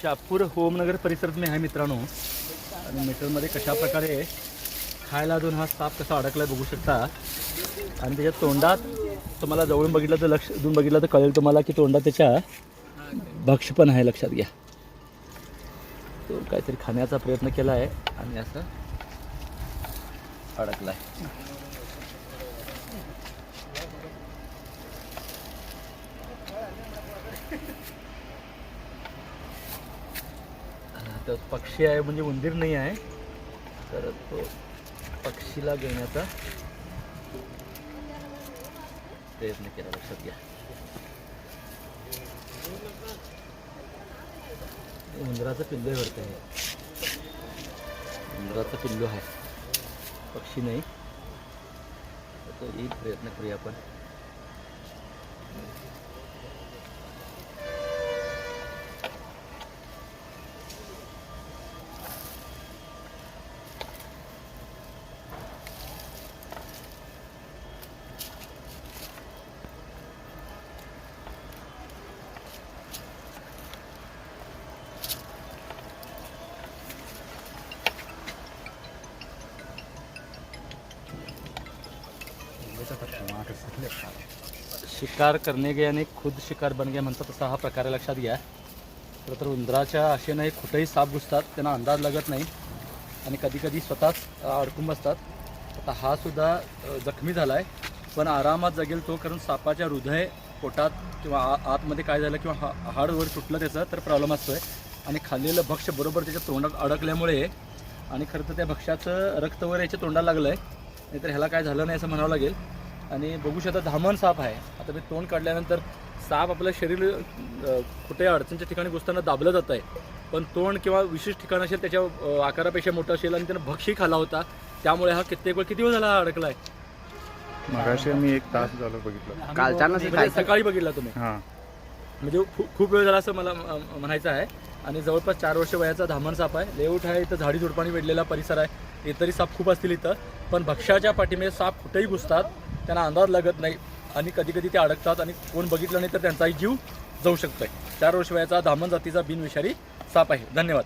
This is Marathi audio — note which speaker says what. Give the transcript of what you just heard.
Speaker 1: शहापूर होमनगर परिसरात मी आहे मित्रांनो. आणि मीटरमध्ये कशा प्रकारे खायला दोन हा साप कसा अडकला बघू शकता. आणि त्याच्या तोंडात तुम्हाला जवळून बघितलं तर लक्ष देऊन बघितलं तर कळेल तुम्हाला की तोंडात त्याच्या भक्ष पण आहे, लक्षात घ्या. तो काहीतरी खाण्याचा प्रयत्न केला आहे आणि असं अडकला आहे. तर पक्षी आहे म्हणजे उंदीर नाही आहे, तर तो पक्षीला घेण्याचा प्रयत्न केला, लक्षात घ्या. उंदराचं पिल्लू आहे वाटतं हे. उंदराचं पिल्लू आहे, पक्षी नाही. तो येईल, प्रयत्न करूया आपण. शिकार करणे गया आणि खुद शिकार बन गया म्हणतात, तसा हा प्रकार आहे, लक्षात घ्या. तर उंदराच्या आशेने कुठेही साप घुसतात, त्यांना अंदाज लागत नाही आणि कधी कधी स्वतःच अडकून बसतात. आता हा सुद्धा जखमी झाला आहे, पण आरामात जगेल तो, कारण सापाच्या हृदय पोटात किंवा आतमध्ये काय झालं किंवा हाडवर तुटलं त्याचं तर प्रॉब्लेम असतो आहे. आणि खाल्लेलं भक्ष्य बरोबर त्याच्या तोंडात अडकल्यामुळे आणि खरं तर त्या भक्ष्याचं रक्त वगैरे याच्या तोंडाला लागलं आहे, नाहीतर ह्याला काय झालं नाही असं म्हणावं लागेल. आणि बघू शकता धामण साप आहे. आता मी तोंड काढल्यानंतर साप आपलं शरीर कुठे अडचणीच्या ठिकाणी घुसताना दाबलं जात आहे, पण तोंड किंवा विशेष ठिकाण असेल त्याच्या आकारापेक्षा मोठं असेल आणि त्यानं भक्षी खाल्ला होता, त्यामुळे हा कित्येक वेळ किती वेळ झाला अडकला आहे.
Speaker 2: मगाशी मी 1 तास झालं बघितलं,
Speaker 1: कालच्या सकाळी बघितला तुम्ही.
Speaker 2: हां,
Speaker 1: म्हणजे खूप वेळ झाला असं मला म्हणायचं आहे. आणि जवळपास 4 वर्ष वयाचा धामण साप आहे. लेआउट आहे, इथं झाडी झुडपाणी वेढलेला परिसर आहे, इतरही साप खूप असतील इथं, पण भक्ष्याच्या पाठीमध्ये साप कुठेही घुसतात, त्यांना अंदाज लागत नाही आणि कधी कधी ते अडकतात आणि कोण बघितलं नाही तर त्यांचाही जीव जाऊ शकतोय. 4 वर्ष वयाचा धामण जातीचा बिनविषारी साप आहे. धन्यवाद.